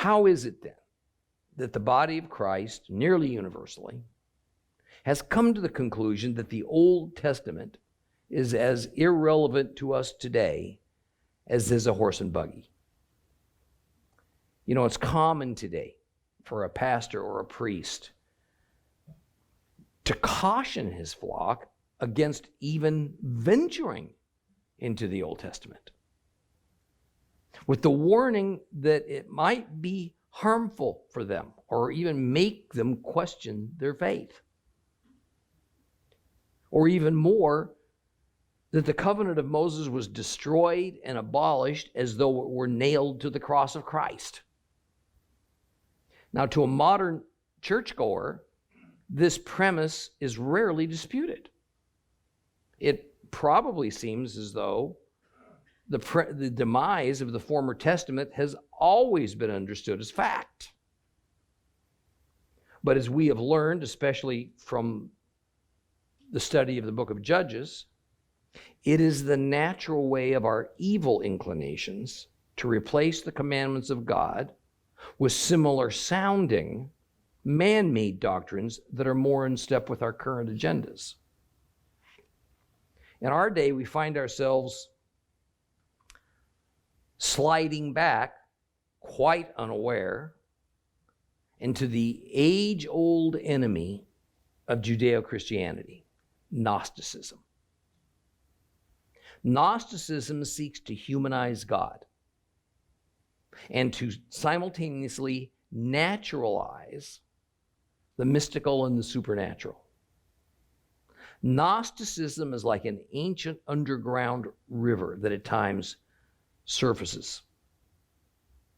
How is it then that the body of Christ, nearly universally, has come to the conclusion that the Old Testament is as irrelevant to us today as is a horse and buggy? You know, it's common today for a pastor or a priest to caution his flock against even venturing into the Old Testament, with the warning that it might be harmful for them or even make them question their faith. Or even more, that the covenant of Moses was destroyed and abolished as though it were nailed to the cross of Christ. Now, to a modern churchgoer, this premise is rarely disputed. It probably seems as though the demise of the former testament has always been understood as fact. But as we have learned, especially from the study of the book of Judges, it is the natural way of our evil inclinations to replace the commandments of God with similar sounding man-made doctrines that are more in step with our current agendas. In our day, we find ourselves sliding back, quite unaware, into the age-old enemy of Judeo-Christianity, Gnosticism. Gnosticism seeks to humanize God and to simultaneously naturalize the mystical and the supernatural. Gnosticism is like an ancient underground river that at times surfaces.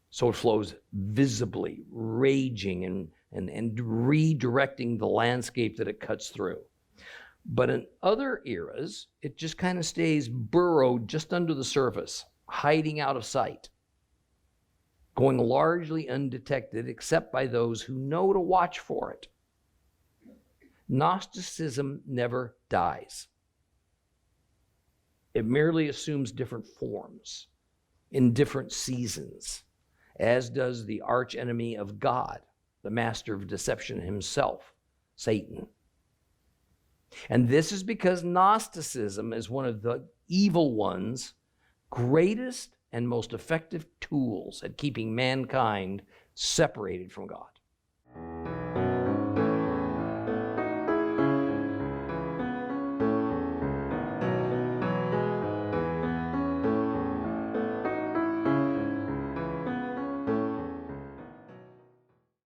So it flows visibly, raging and redirecting the landscape that it cuts through. But in other eras, it just kind of stays burrowed just under the surface, hiding out of sight, going largely undetected except by those who know to watch for it. Gnosticism never dies. It merely assumes different forms in different seasons, as does the archenemy of God, the master of deception himself, Satan. And this is because Gnosticism is one of the evil one's greatest and most effective tools at keeping mankind separated from God.